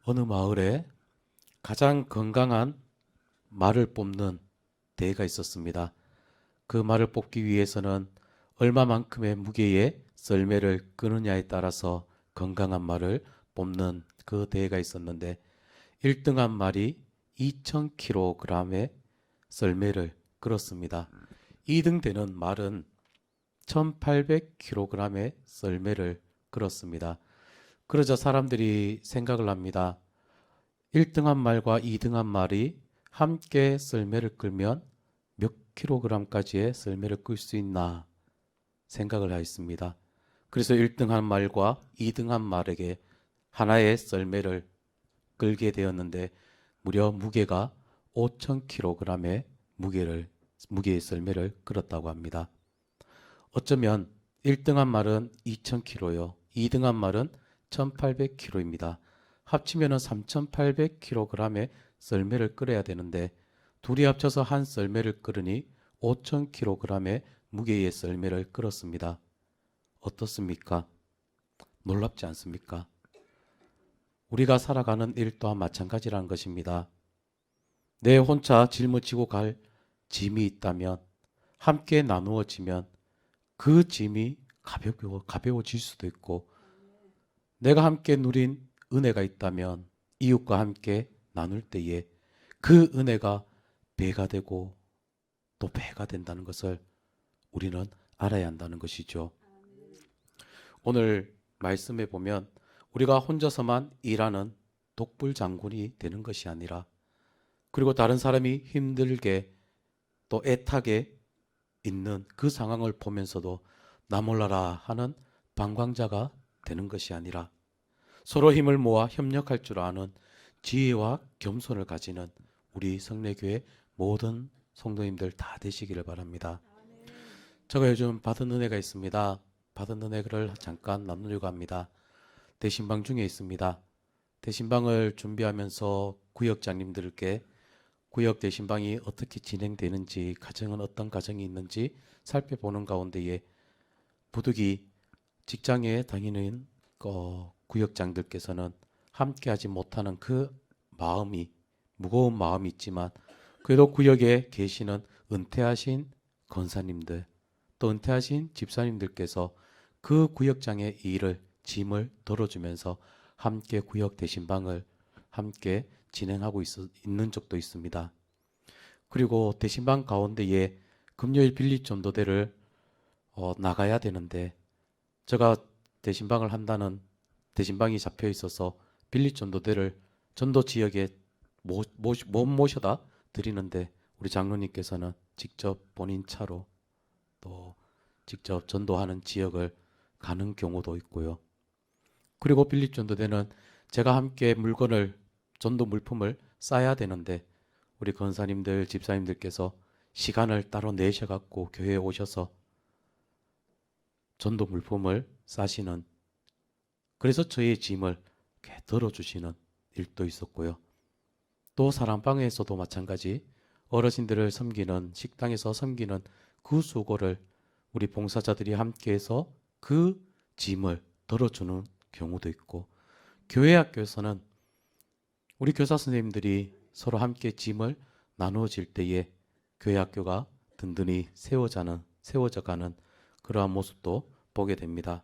어느 마을에 가장 건강한 말을 뽑는 대회가 있었습니다. 그 말을 뽑기 위해서는 얼마만큼의 무게의 썰매를 끄느냐에 따라서 건강한 말을 뽑는 그 대회가 있었는데 1등한 말이 2000kg의 썰매를 끌었습니다. 2등 되는 말은 1800kg의 썰매를 끌었습니다. 그러자 사람들이 생각을 합니다. 1등한 말과 2등한 말이 함께 썰매를 끌면 몇 킬로그램까지의 썰매를 끌 수 있나 생각을 하였습니다. 그래서 1등한 말과 2등한 말에게 하나의 썰매를 끌게 되었는데 무려 무게가 5000kg의 무게의 썰매를 끌었다고 합니다. 어쩌면 1등한 말은 2000kg요. 2등한 말은 1800kg입니다. 합치면 3800kg의 썰매를 끓여야 되는데 둘이 합쳐서 한 썰매를 끓으니 5000kg의 무게의 썰매를 끓었습니다. 어떻습니까? 놀랍지 않습니까? 우리가 살아가는 일 또한 마찬가지라는 것입니다. 내 혼자 짊어지고 갈 짐이 있다면 함께 나누어지면 그 짐이 가벼워질 수도 있고 내가 함께 누린 은혜가 있다면 이웃과 함께 나눌 때에 그 은혜가 배가 되고 또 배가 된다는 것을 우리는 알아야 한다는 것이죠. 오늘 말씀에 보면 우리가 혼자서만 일하는 독불 장군이 되는 것이 아니라 그리고 다른 사람이 힘들게 또 애타게 있는 그 상황을 보면서도 나 몰라라 하는 방광자가 되는 것이 아니라 서로 힘을 모아 협력할 줄 아는 지혜와 겸손을 가지는 우리 성례교회 모든 성도님들 다 되시기를 바랍니다. 제가 요즘 받은 은혜가 있습니다. 받은 은혜를 잠깐 나누려고 합니다. 대신방 중에 있습니다. 대신방을 준비하면서 구역장님들께 구역 대신방이 어떻게 진행되는지, 가정은 어떤 가정이 있는지 살펴보는 가운데에 부득이 직장에 다니는 구역장들께서는 함께하지 못하는 그 마음이 무거운 마음이 있지만 그래도 구역에 계시는 은퇴하신 권사님들 또 은퇴하신 집사님들께서 그 구역장의 일을 짐을 덜어주면서 함께 구역 대신방을 함께 진행하고 있는 적도 있습니다. 그리고 대신방 가운데에 금요일 빌립 전도대를 나가야 되는데 제가 대신방을 한다는 대신방이 잡혀 있어서 빌립 전도대를 전도 지역에 못 모셔다 드리는데 우리 장로님께서는 직접 본인 차로 또 직접 전도하는 지역을 가는 경우도 있고요. 그리고 빌립 전도대는 제가 함께 전도 물품을 싸야 되는데 우리 권사님들, 집사님들께서 시간을 따로 내셔갖고 교회에 오셔서 전도 물품을 싸시는 그래서 저의 짐을 이렇게 덜어주시는 일도 있었고요. 또 사랑방에서도 마찬가지 어르신들을 섬기는 식당에서 섬기는 그 수고를 우리 봉사자들이 함께해서 그 짐을 덜어주는 경우도 있고 교회 학교에서는 우리 교사 선생님들이 서로 함께 짐을 나누어질 때에 교회 학교가 든든히 세워져가는 그러한 모습도 보게 됩니다.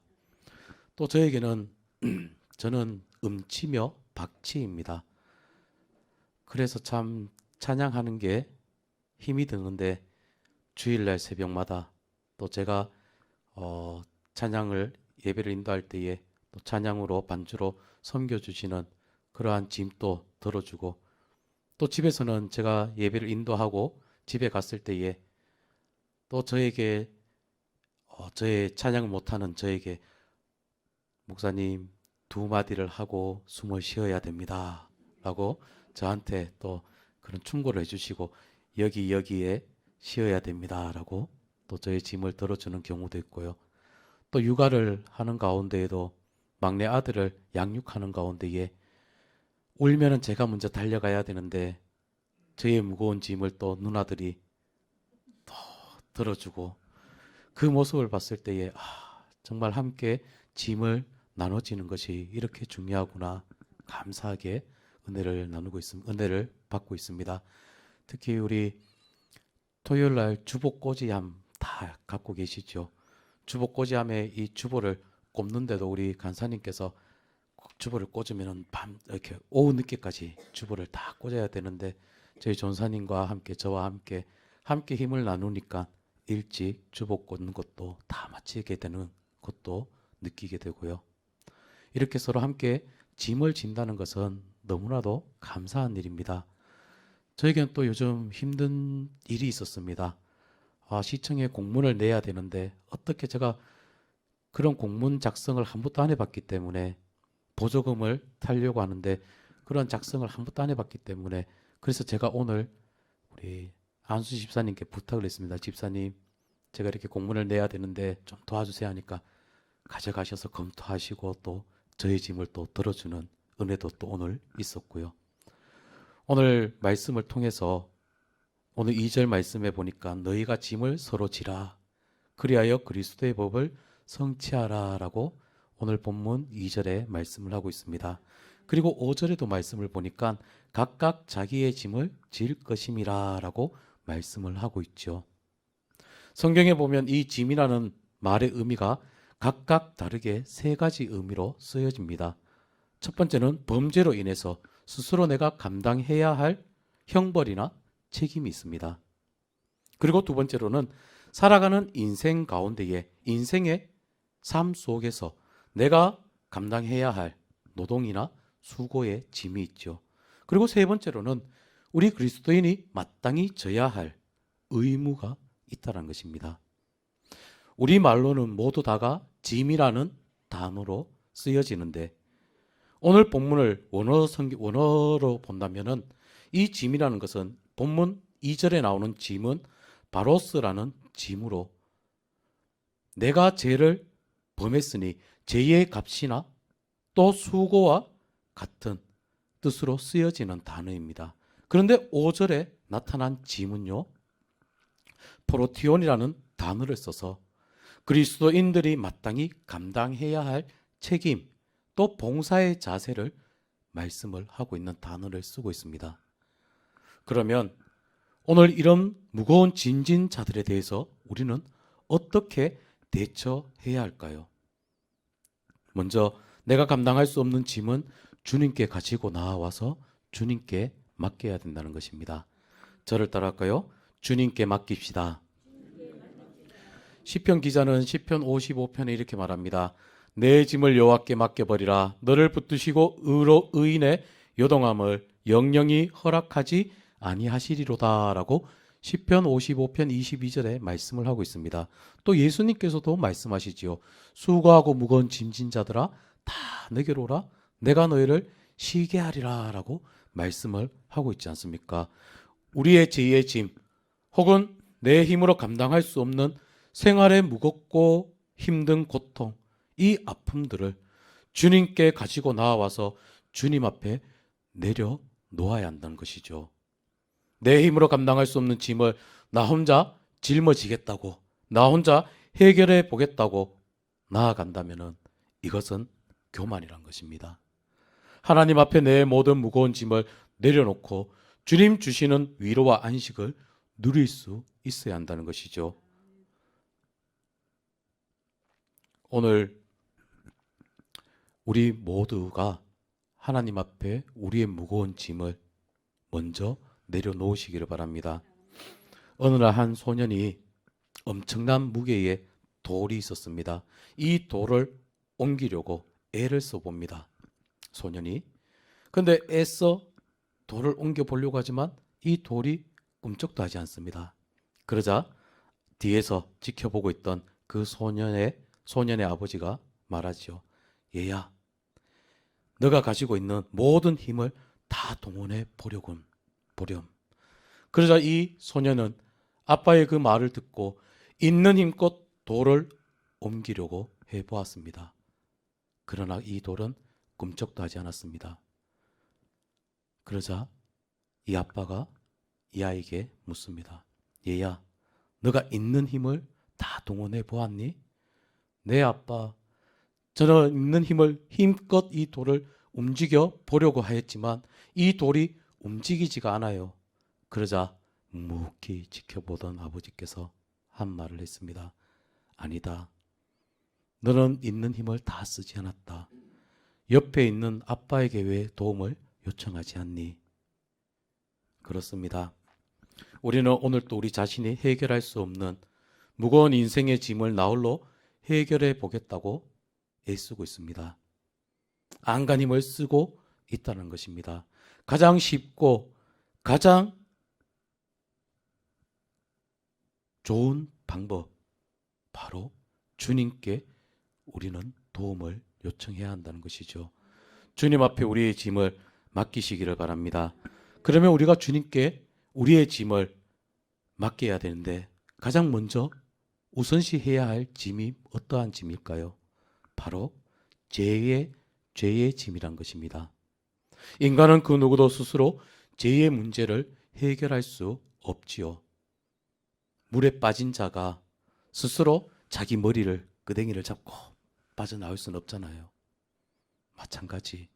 또 저에게는 저는 음치며 박치입니다. 그래서 참 찬양하는 게 힘이 드는데 주일날 새벽마다 또 제가 찬양을 예배를 인도할 때에 또 찬양으로 반주로 섬겨주시는 그러한 짐도 들어주고 또 집에서는 제가 예배를 인도하고 집에 갔을 때에 또 저에게 저의 찬양을 못하는 저에게 목사님 두 마디를 하고 숨을 쉬어야 됩니다 라고 저한테 또 그런 충고를 해주시고 여기에 쉬어야 됩니다 라고 또 저의 짐을 들어주는 경우도 있고요. 또 육아를 하는 가운데에도 막내 아들을 양육하는 가운데에 울면은 제가 먼저 달려가야 되는데 저의 무거운 짐을 또 누나들이 또 들어주고 그 모습을 봤을 때에 정말 함께 짐을 나눠지는 것이 이렇게 중요하구나 감사하게 은혜를 받고 있습니다. 특히 우리 토요일 날 주보꼬지함 다 갖고 계시죠? 주보꼬지함에 이 주보를 꼽는데도 우리 간사님께서 주보를 꽂으면 밤 이렇게 오후 늦게까지 주보를 다 꽂아야 되는데 저희 전사님과 함께 저와 함께 힘을 나누니까 일찍 주보 꽂는 것도 다 마치게 되는 것도 느끼게 되고요. 이렇게 서로 함께 짐을 진다는 것은 너무나도 감사한 일입니다. 저에겐 또 요즘 힘든 일이 있었습니다. 시청에 공문을 내야 되는데 어떻게 제가 그런 공문 작성을 한 번도 안 해봤기 때문에 보조금을 타려고 하는데 그런 작성을 한 번도 안 해봤기 때문에 그래서 제가 오늘 우리 안수 집사님께 부탁을 했습니다. 집사님, 제가 이렇게 공문을 내야 되는데 좀 도와주세요 하니까 가져가셔서 검토하시고 또 저희 짐을 또 들어주는 은혜도 또 오늘 있었고요. 오늘 말씀을 통해서 오늘 2절 말씀에 보니까 너희가 짐을 서로 지라 그리하여 그리스도의 법을 성취하라 라고 오늘 본문 2절에 말씀을 하고 있습니다. 그리고 5절에도 말씀을 보니까 각각 자기의 짐을 질 것임이라 라고 말씀을 하고 있죠. 성경에 보면 이 짐이라는 말의 의미가 각각 다르게 세 가지 의미로 쓰여집니다. 첫 번째는 범죄로 인해서 스스로 내가 감당해야 할 형벌이나 책임이 있습니다. 그리고 두 번째로는 살아가는 인생 가운데에 인생의 삶 속에서 내가 감당해야 할 노동이나 수고의 짐이 있죠. 그리고 세 번째로는 우리 그리스도인이 마땅히 져야 할 의무가 있다는 것입니다. 우리 말로는 모두 다가 짐이라는 단어로 쓰여지는데 오늘 본문을 원어로 본다면은 이 짐이라는 것은 본문 2절에 나오는 짐은 바로스라는 짐으로 내가 죄를 범했으니 죄의 값이나 또 수고와 같은 뜻으로 쓰여지는 단어입니다. 그런데 5절에 나타난 짐은요, 프로티온이라는 단어를 써서 그리스도인들이 마땅히 감당해야 할 책임, 또 봉사의 자세를 말씀을 하고 있는 단어를 쓰고 있습니다. 그러면 오늘 이런 무거운 짐진자들에 대해서 우리는 어떻게 대처해야 할까요? 먼저 내가 감당할 수 없는 짐은 주님께 가지고 나와서 주님께 맡겨야 된다는 것입니다. 저를 따라할까요? 주님께 맡깁시다. 시편 기자는 시편 55편에 이렇게 말합니다. 내 짐을 여호와께 맡겨버리라. 너를 붙드시고 의인의 요동함을 영영이 허락하지 아니하시리로다 라고 시편 55편 22절에 말씀을 하고 있습니다. 또 예수님께서도 말씀하시지요. 수고하고 무거운 짐진 자들아 다 내게로 오라. 내가 너희를 쉬게 하리라 라고 말씀을 하고 있지 않습니까? 우리의 죄의 짐 혹은 내 힘으로 감당할 수 없는 생활의 무겁고 힘든 고통, 이 아픔들을 주님께 가지고 나와서 주님 앞에 내려 놓아야 한다는 것이죠. 내 힘으로 감당할 수 없는 짐을 나 혼자 짊어지겠다고, 나 혼자 해결해 보겠다고 나아간다면 이것은 교만이란 것입니다. 하나님 앞에 내 모든 무거운 짐을 내려놓고 주님 주시는 위로와 안식을 누릴 수 있어야 한다는 것이죠. 오늘 우리 모두가 하나님 앞에 우리의 무거운 짐을 먼저 내려놓으시기를 바랍니다. 어느 날 한 소년이 엄청난 무게의 돌이 있었습니다. 이 돌을 옮기려고 애를 써봅니다. 소년이. 근데 애써 돌을 옮겨보려고 하지만 이 돌이 꿈쩍도 하지 않습니다. 그러자 뒤에서 지켜보고 있던 그 소년의 아버지가 말하죠. 얘야, 너가 가지고 있는 모든 힘을 다 동원해 보렴. 그러자 이 소년은 아빠의 그 말을 듣고 있는 힘껏 돌을 옮기려고 해보았습니다. 그러나 이 돌은 꿈쩍도 하지 않았습니다. 그러자 이 아빠가 이 아이에게 묻습니다. 얘야, 너가 있는 힘을 다 동원해 보았니? 네, 아빠. 저는 있는 힘을 힘껏 이 돌을 움직여 보려고 하였지만 이 돌이 움직이지가 않아요. 그러자 묵묵히 지켜보던 아버지께서 한 말을 했습니다. 아니다. 너는 있는 힘을 다 쓰지 않았다. 옆에 있는 아빠에게 왜 도움을 요청하지 않니? 그렇습니다. 우리는 오늘 또 우리 자신이 해결할 수 없는 무거운 인생의 짐을 나홀로 해결해 보겠다고 애쓰고 있습니다. 안간 힘을 쓰고 있다는 것입니다. 가장 쉽고 가장 좋은 방법, 바로 주님께 우리는 도움을 요청해야 한다는 것이죠. 주님 앞에 우리의 짐을 맡기시기를 바랍니다. 그러면 우리가 주님께 우리의 짐을 맡겨야 되는데 가장 먼저 우선시 해야 할 짐이 어떠한 짐일까요? 바로 죄의 짐이란 것입니다. 인간은 그 누구도 스스로 죄의 문제를 해결할 수 없지요. 물에 빠진 자가 스스로 자기 머리를 끄댕이를 잡고 빠져나올 수는 없잖아요. 마찬가지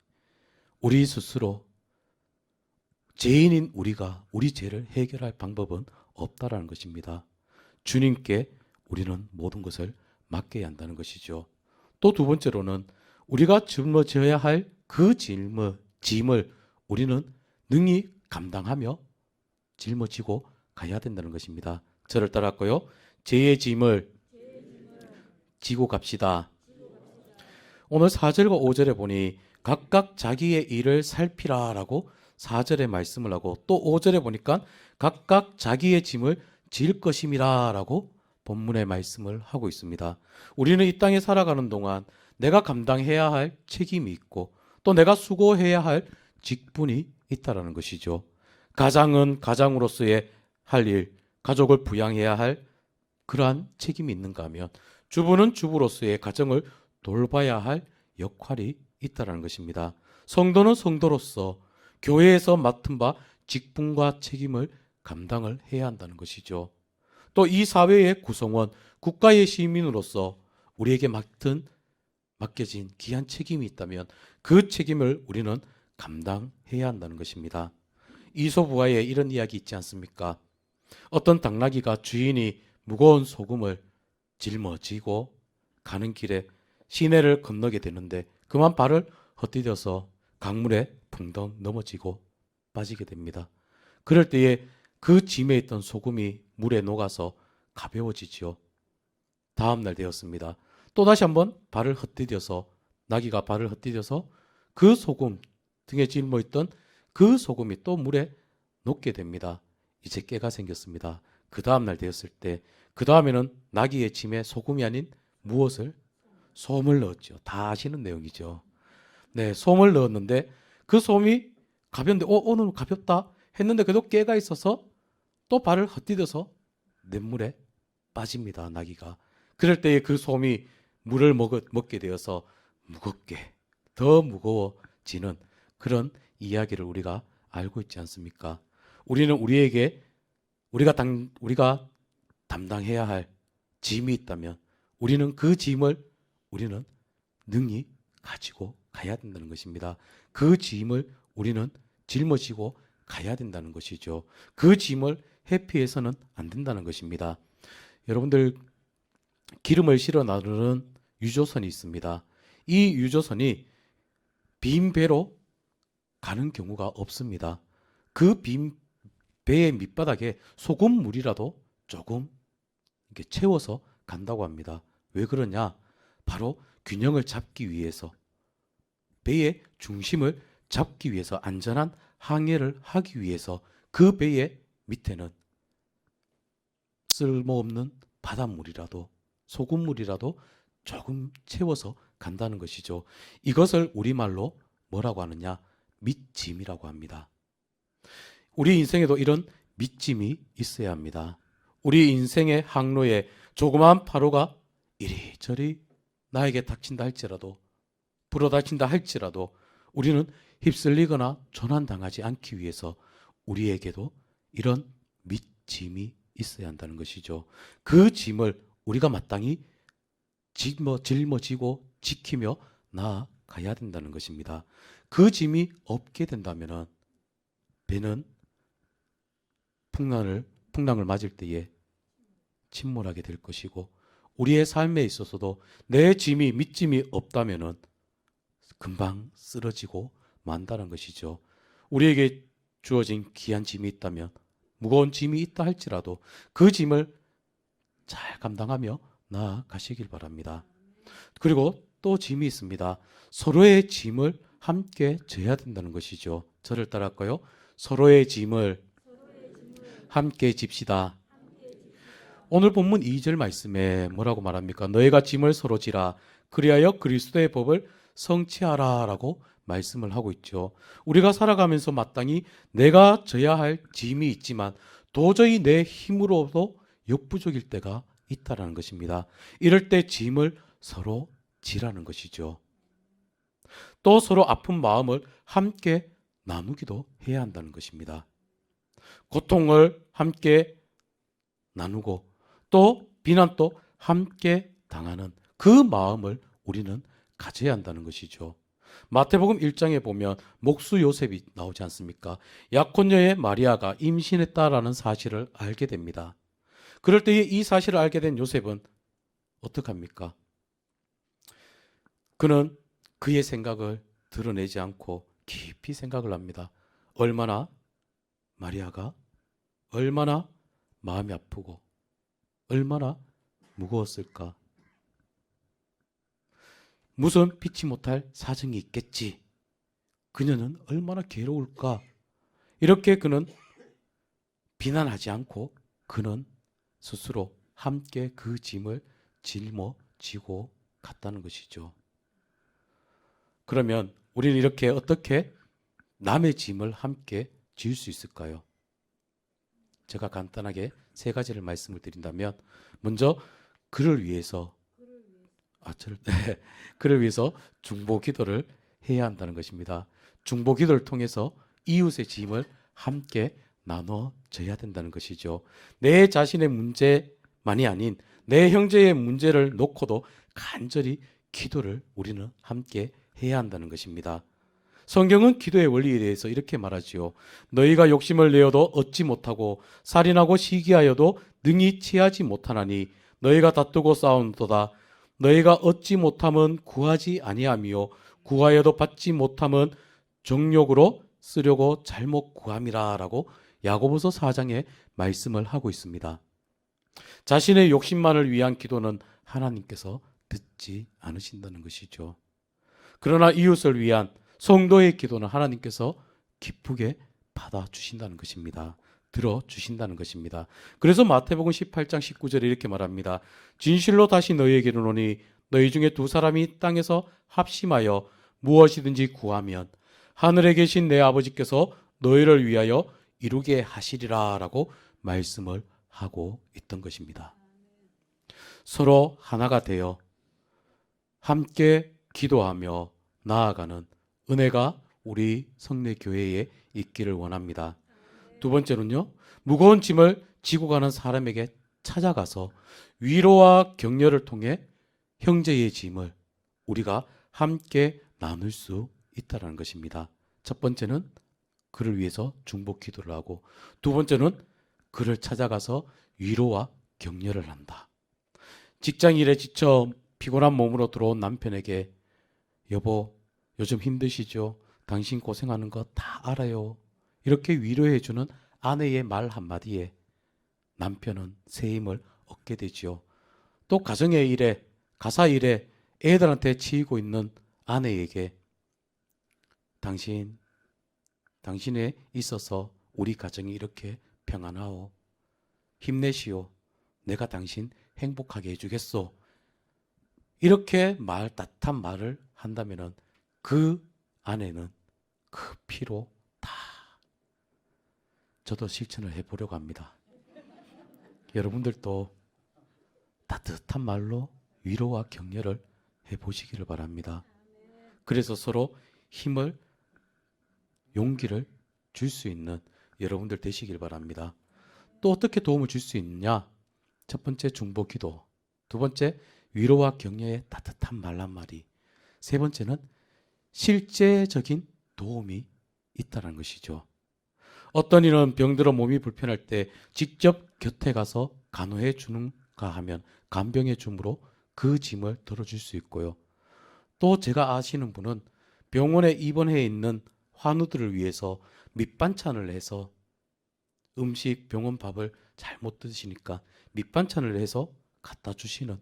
우리 스스로 죄인인 우리가 우리 죄를 해결할 방법은 없다라는 것입니다. 주님께 우리는 모든 것을 맡겨야 한다는 것이죠. 또 두 번째로는 우리가 짊어져야 할 그 짐을 우리는 능히 감당하며 짊어지고 가야 된다는 것입니다. 저를 따랐고요. 죄의 짐을 지고 갑시다. 오늘 4절과 5절에 보니 각각 자기의 일을 살피라라고 4절에 말씀을 하고 또 5절에 보니까 각각 자기의 짐을 질 것임이라라고 본문의 말씀을 하고 있습니다. 우리는 이 땅에 살아가는 동안 내가 감당해야 할 책임이 있고 또 내가 수고해야 할 직분이 있다라는 것이죠. 가장은 가장으로서의 할 일, 가족을 부양해야 할 그러한 책임이 있는가 하면 주부는 주부로서의 가정을 돌봐야 할 역할이 있다라는 것입니다. 성도는 성도로서 교회에서 맡은 바 직분과 책임을 감당을 해야 한다는 것이죠. 또 이 사회의 구성원, 국가의 시민으로서 우리에게 맡겨진 귀한 책임이 있다면 그 책임을 우리는 감당해야 한다는 것입니다. 이솝우화에 이런 이야기 있지 않습니까? 어떤 당나귀가 주인이 무거운 소금을 짊어지고 가는 길에 시내를 건너게 되는데 그만 발을 헛디뎌서 강물에 붕덩 넘어지고 빠지게 됩니다. 그럴 때에 그 짐에 있던 소금이 물에 녹아서 가벼워지지요. 다음 날 되었습니다. 또다시 한번 나귀가 발을 헛디뎌서 그 소금, 등에 짊어 있던 그 소금이 또 물에 녹게 됩니다. 이제 깨가 생겼습니다. 그 다음 날 되었을 때 그 다음에는 나귀의 짐에 소금이 아닌 무엇을? 솜을 넣었죠. 다 아시는 내용이죠. 네, 솜을 넣었는데 그 솜이 가볍는데 오늘 가볍다 했는데 그래도 깨가 있어서 또 발을 헛디뎌서 냇물에 빠집니다. 나귀가. 그럴 때에 그 솜이 물을 먹게 되어서 무겁게 더 무거워지는 그런 이야기를 우리가 알고 있지 않습니까? 우리는 우리가 담당해야 할 짐이 있다면 우리는 그 짐을 우리는 능히 가지고 가야 된다는 것입니다. 그 짐을 우리는 짊어지고 가야 된다는 것이죠. 그 짐을 회피해서는 안 된다는 것입니다. 여러분들 기름을 실어 나르는 유조선이 있습니다. 이 유조선이 빈 배로 가는 경우가 없습니다. 그 빈 배의 밑바닥에 소금물이라도 조금 이렇게 채워서 간다고 합니다. 왜 그러냐? 바로 균형을 잡기 위해서, 배의 중심을 잡기 위해서, 안전한 항해를 하기 위해서 그 배의 밑에는 쓸모없는 바닷물이라도 소금물이라도 조금 채워서 간다는 것이죠. 이것을 우리말로 뭐라고 하느냐? 밑짐이라고 합니다. 우리 인생에도 이런 밑짐이 있어야 합니다. 우리 인생의 항로에 조그마한 파도가 이리저리 나에게 닥친다 할지라도, 불어닥친다 할지라도 우리는 휩쓸리거나 조난당하지 않기 위해서 우리에게도 이런 밑짐이 있어야 한다는 것이죠. 그 짐을 우리가 마땅히 짊어지고 지키며 나아가야 가야 된다는 것입니다. 그 짐이 없게 된다면은 배는 풍랑을 맞을 때에 침몰하게 될 것이고, 우리의 삶에 있어서도 내 짐이 밑짐이 없다면은 금방 쓰러지고 만다는 것이죠. 우리에게 주어진 귀한 짐이 있다면, 무거운 짐이 있다 할지라도 그 짐을 잘 감당하며 나아가시길 바랍니다. 그리고 또 짐이 있습니다. 서로의 짐을 함께 져야 된다는 것이죠. 저를 따라할까요? 서로의 짐을 함께 집시다. 오늘 본문 2절 말씀에 뭐라고 말합니까? 너희가 짐을 서로 지라 그리하여 그리스도의 법을 성취하라 라고 말씀을 하고 있죠. 우리가 살아가면서 마땅히 내가 져야 할 짐이 있지만 도저히 내 힘으로도 역부족일 때가 있다라는 것입니다. 이럴 때 짐을 서로 지라는 것이죠. 또 서로 아픈 마음을 함께 나누기도 해야 한다는 것입니다. 고통을 함께 나누고 또 비난도 함께 당하는 그 마음을 우리는 가져야 한다는 것이죠. 마태복음 1장에 보면 목수 요셉이 나오지 않습니까? 약혼녀의 마리아가 임신했다라는 사실을 알게 됩니다. 그럴 때에 이 사실을 알게 된 요셉은 어떡합니까? 그는 그의 생각을 드러내지 않고 깊이 생각을 합니다. 마리아가 얼마나 마음이 아프고 얼마나 무거웠을까? 무슨 피치 못할 사정이 있겠지. 그녀는 얼마나 괴로울까? 이렇게 그는 비난하지 않고 그는 스스로 함께 그 짐을 짊어지고 갔다는 것이죠. 그러면 우리는 이렇게 어떻게 남의 짐을 함께 질 수 있을까요? 제가 간단하게 세 가지를 말씀을 드린다면, 먼저 그를 위해서 그를 위해서 중보 기도를 해야 한다는 것입니다. 중보 기도를 통해서 이웃의 짐을 함께 나눠져야 된다는 것이죠. 내 자신의 문제만이 아닌 내 형제의 문제를 놓고도 간절히 기도를 우리는 함께 해야 한다는 것입니다. 성경은 기도의 원리에 대해서 이렇게 말하지요. 너희가 욕심을 내어도 얻지 못하고 살인하고 시기하여도 능히 취하지 못하나니 너희가 다투고 싸우는도다. 너희가 얻지 못함은 구하지 아니하며 구하여도 받지 못함은 정욕으로 쓰려고 잘못 구함이라 라고 야고보서 4장에 말씀을 하고 있습니다. 자신의 욕심만을 위한 기도는 하나님께서 듣지 않으신다는 것이죠. 그러나 이웃을 위한 성도의 기도는 하나님께서 기쁘게 받아주신다는 것입니다. 들어주신다는 것입니다. 그래서 마태복음 18장 19절에 이렇게 말합니다. 진실로 다시 너희에게 이르노니 너희 중에 두 사람이 땅에서 합심하여 무엇이든지 구하면 하늘에 계신 내 아버지께서 너희를 위하여 이루게 하시리라 라고 말씀을 하고 있던 것입니다. 서로 하나가 되어 함께 기도하며 나아가는 은혜가 우리 성례교회에 있기를 원합니다. 두 번째는요, 무거운 짐을 지고 가는 사람에게 찾아가서 위로와 격려를 통해 형제의 짐을 우리가 함께 나눌 수 있다는 것입니다. 첫 번째는 그를 위해서 중보 기도를 하고, 두 번째는 그를 찾아가서 위로와 격려를 한다. 직장 일에 지쳐 피곤한 몸으로 들어온 남편에게 여보, 요즘 힘드시죠? 당신 고생하는 거 다 알아요. 이렇게 위로해주는 아내의 말 한마디에 남편은 새 힘을 얻게 되지요. 또 가정의 일에, 가사 일에 애들한테 치이고 있는 아내에게 당신에 있어서 우리 가정이 이렇게 평안하오. 힘내시오. 내가 당신 행복하게 해주겠소. 이렇게 따뜻한 말을 한다면은 그 아내는 그 피로 다 저도 실천을 해보려고 합니다. 여러분들도 따뜻한 말로 위로와 격려를 해보시기를 바랍니다. 그래서 서로 힘을, 용기를 줄 수 있는 여러분들 되시길 바랍니다. 또 어떻게 도움을 줄 수 있느냐? 첫 번째 중보 기도, 두 번째 위로와 격려의 따뜻한 말 한마디, 세 번째는 실제적인 도움이 있다는 것이죠. 어떤 이는 병들어 몸이 불편할 때 직접 곁에 가서 간호해 주는가 하면 간병해 줌으로 그 짐을 덜어줄 수 있고요. 또 제가 아시는 분은 병원에 입원해 있는 환우들을 위해서 밑반찬을 해서 음식 병원 밥을 잘 못 드시니까 밑반찬을 해서 갖다 주시는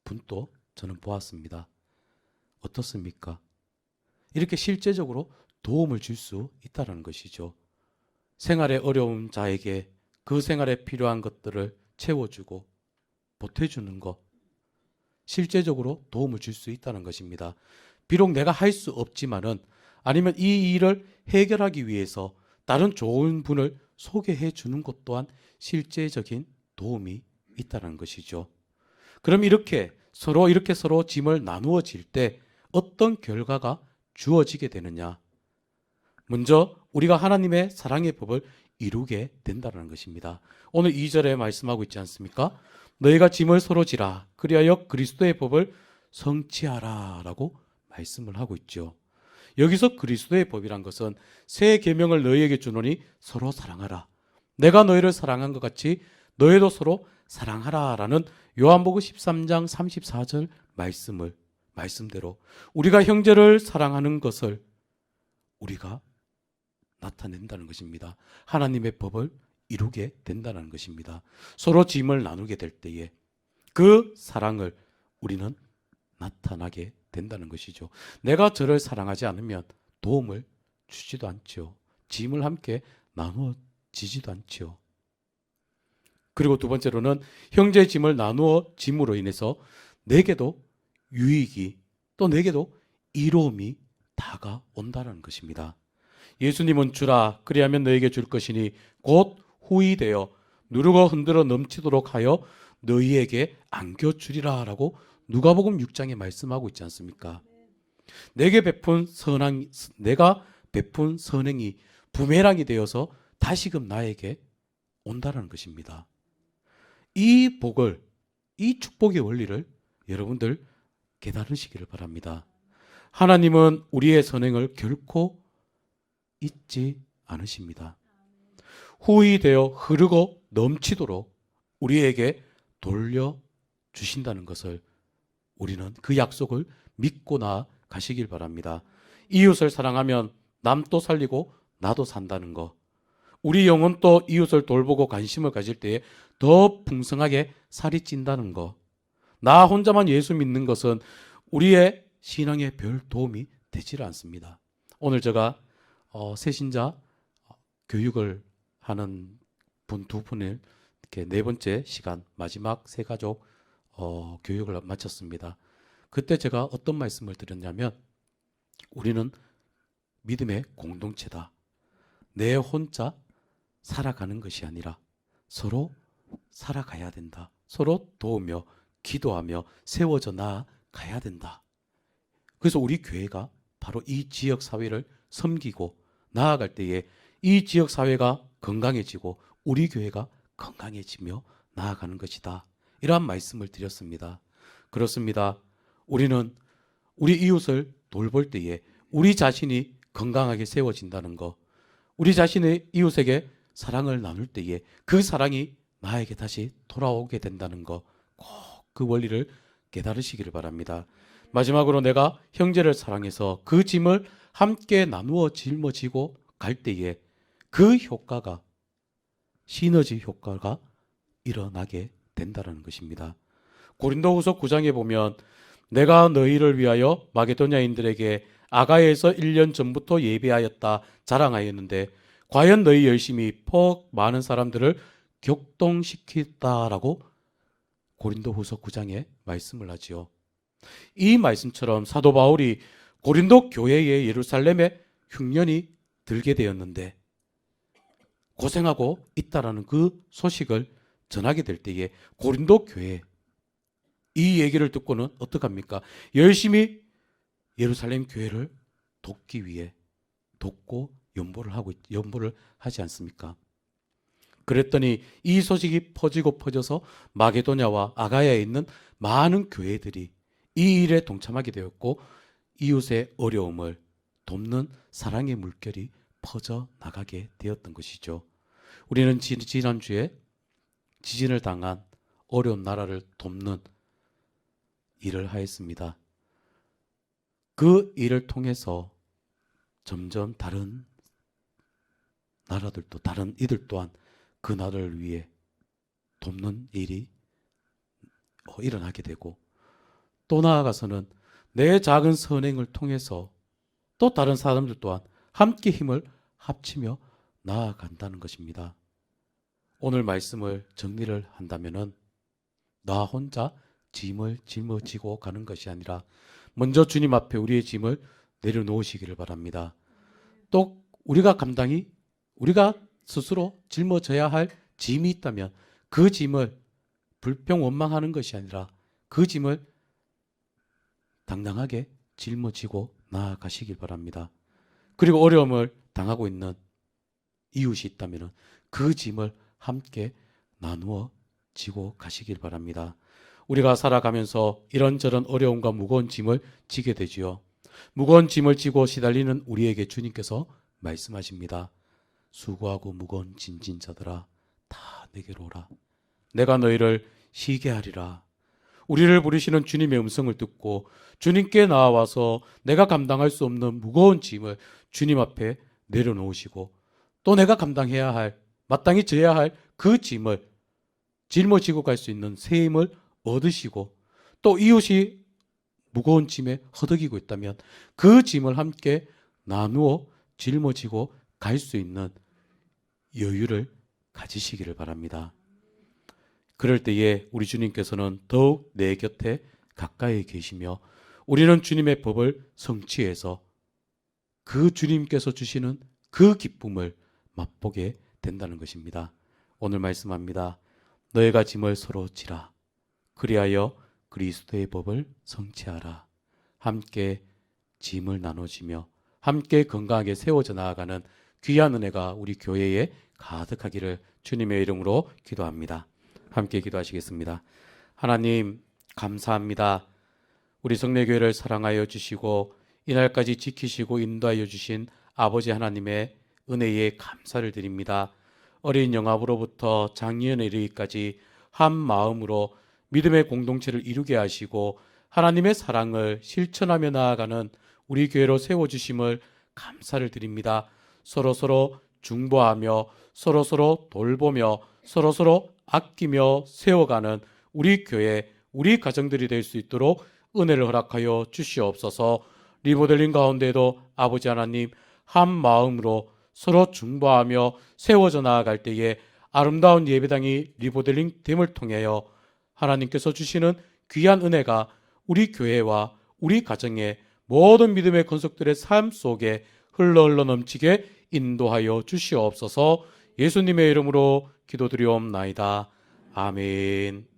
분도 저는 보았습니다. 어떻습니까? 이렇게 실제적으로 도움을 줄 수 있다는 것이죠. 생활에 어려운 자에게 그 생활에 필요한 것들을 채워주고 보태주는 것, 실제적으로 도움을 줄 수 있다는 것입니다. 비록 내가 할 수 없지만은 아니면 이 일을 해결하기 위해서 다른 좋은 분을 소개해 주는 것 또한 실제적인 도움이 있다는 것이죠. 그럼 이렇게 서로 짐을 나누어질 때 어떤 결과가 주어지게 되느냐? 먼저 우리가 하나님의 사랑의 법을 이루게 된다는 것입니다. 오늘 2절에 말씀하고 있지 않습니까? 너희가 짐을 서로 지라 그리하여 그리스도의 법을 성취하라 라고 말씀을 하고 있죠. 여기서 그리스도의 법이란 것은 새 계명을 너희에게 주노니 서로 사랑하라. 내가 너희를 사랑한 것 같이 너희도 서로 사랑하라 라는 요한복음 13장 34절 말씀대로 우리가 형제를 사랑하는 것을 우리가 나타낸다는 것입니다. 하나님의 법을 이루게 된다는 것입니다. 서로 짐을 나누게 될 때에 그 사랑을 우리는 나타나게 된다는 것이죠. 내가 저를 사랑하지 않으면 도움을 주지도 않죠. 짐을 함께 나누어지지도 않죠. 그리고 두 번째로는 형제의 짐을 나누어 짐으로 인해서 내게도 유익이 또 내게도 이로움이 다가온다는 것입니다. 예수님은 주라 그리하면 너에게 줄 것이니 곧 후히 되어 누르고 흔들어 넘치도록 하여 너희에게 안겨주리라 라고 누가복음 6장에 말씀하고 있지 않습니까? 내가 베푼 선행이 부메랑이 되어서 다시금 나에게 온다는 것입니다. 이 축복의 원리를 여러분들 깨달으시기를 바랍니다. 하나님은 우리의 선행을 결코 잊지 않으십니다. 후히 되어 흐르고 넘치도록 우리에게 돌려주신다는 것을 우리는 그 약속을 믿고 나가시길 바랍니다. 이웃을 사랑하면 남도 살리고 나도 산다는 것. 우리 영혼 또 이웃을 돌보고 관심을 가질 때에 더 풍성하게 살이 찐다는 것. 나 혼자만 예수 믿는 것은 우리의 신앙에 별 도움이 되질 않습니다. 오늘 제가 새신자 교육을 하는 분 두 분을 이렇게 네 번째 시간 마지막 새 가족 교육을 마쳤습니다. 그때 제가 어떤 말씀을 드렸냐면 우리는 믿음의 공동체다. 내 혼자 살아가는 것이 아니라 서로 살아가야 된다. 서로 도우며 기도하며 세워져 나가야 된다. 그래서 우리 교회가 바로 이 지역 사회를 섬기고 나아갈 때에 이 지역 사회가 건강해지고 우리 교회가 건강해지며 나아가는 것이다. 이러한 말씀을 드렸습니다. 그렇습니다. 우리는 우리 이웃을 돌볼 때에 우리 자신이 건강하게 세워진다는 것, 우리 자신의 이웃에게 사랑을 나눌 때에 그 사랑이 나에게 다시 돌아오게 된다는 것, 꼭 그 원리를 깨달으시기를 바랍니다. 마지막으로 내가 형제를 사랑해서 그 짐을 함께 나누어 짊어지고 갈 때에 그 효과가 시너지 효과가 일어나게 된다는 것입니다. 고린도후서 9장에 보면 내가 너희를 위하여 마게도냐인들에게 아가야에서 1년 전부터 예배하였다 자랑하였는데 과연 너희 열심히 퍽 많은 사람들을 격동시켰다라고 고린도후서 9장에 말씀을 하지요. 이 말씀처럼 사도 바울이 고린도 교회의 예루살렘에 흉년이 들게 되었는데 고생하고 있다라는 그 소식을 전하게 될 때에 고린도 교회 이 얘기를 듣고는 어떡합니까? 열심히 예루살렘 교회를 돕기 위해 돕고 연보를 하지 않습니까? 그랬더니 이 소식이 퍼져서 마게도냐와 아가야에 있는 많은 교회들이 이 일에 동참하게 되었고 이웃의 어려움을 돕는 사랑의 물결이 퍼져 나가게 되었던 것이죠. 우리는 지난주에 지진을 당한 어려운 나라를 돕는 일을 하였습니다. 그 일을 통해서 점점 다른 나라들도 다른 이들 또한 그 나라를 위해 돕는 일이 일어나게 되고, 또 나아가서는 내 작은 선행을 통해서 또 다른 사람들 또한 함께 힘을 합치며 나아간다는 것입니다. 오늘 말씀을 정리를 한다면은 나 혼자 짐을 짊어지고 가는 것이 아니라 먼저 주님 앞에 우리의 짐을 내려놓으시기를 바랍니다. 또 우리가 스스로 짊어져야 할 짐이 있다면 그 짐을 불평원망하는 것이 아니라 그 짐을 당당하게 짊어지고 나아가시길 바랍니다. 그리고 어려움을 당하고 있는 이웃이 있다면 그 짐을 함께 나누어 지고 가시길 바랍니다. 우리가 살아가면서 이런저런 어려움과 무거운 짐을 지게 되지요. 무거운 짐을 지고 시달리는 우리에게 주님께서 말씀하십니다. 수고하고 무거운 짐진 자들아 다 내게로 오라. 내가 너희를 쉬게 하리라. 우리를 부르시는 주님의 음성을 듣고 주님께 나와서 내가 감당할 수 없는 무거운 짐을 주님 앞에 내려놓으시고 또 내가 감당해야 할, 마땅히 져야 할 그 짐을 짊어지고 갈 수 있는 새 힘을 얻으시고, 또 이웃이 무거운 짐에 허덕이고 있다면 그 짐을 함께 나누어 짊어지고 갈 수 있는 여유를 가지시기를 바랍니다. 그럴 때에 우리 주님께서는 더욱 내 곁에 가까이 계시며 우리는 주님의 법을 성취해서 그 주님께서 주시는 그 기쁨을 맛보게 된다는 것입니다. 오늘 말씀합니다. 너희가 짐을 서로 지라. 그리하여 그리스도의 법을 성취하라. 함께 짐을 나눠지며 함께 건강하게 세워져 나아가는 귀한 은혜가 우리 교회에 가득하기를 주님의 이름으로 기도합니다. 함께 기도하시겠습니다. 하나님 감사합니다. 우리 성례교회를 사랑하여 주시고 이날까지 지키시고 인도하여 주신 아버지 하나님의 은혜에 감사를 드립니다. 어린 영아부로부터 장년에 이르기까지 한 마음으로 믿음의 공동체를 이루게 하시고 하나님의 사랑을 실천하며 나아가는 우리 교회로 세워주심을 감사를 드립니다. 서로서로 중보하며 서로서로 돌보며 서로서로 아끼며 세워가는 우리 교회, 우리 가정들이 될 수 있도록 은혜를 허락하여 주시옵소서. 리모델링 가운데도 아버지 하나님 한 마음으로 서로 중보하며 세워져 나아갈 때에 아름다운 예배당이 리모델링 됨을 통하여 하나님께서 주시는 귀한 은혜가 우리 교회와 우리 가정의 모든 믿음의 건속들의 삶 속에 흘러 넘치게 인도하여 주시옵소서. 예수님의 이름으로 기도드리옵나이다. 아멘.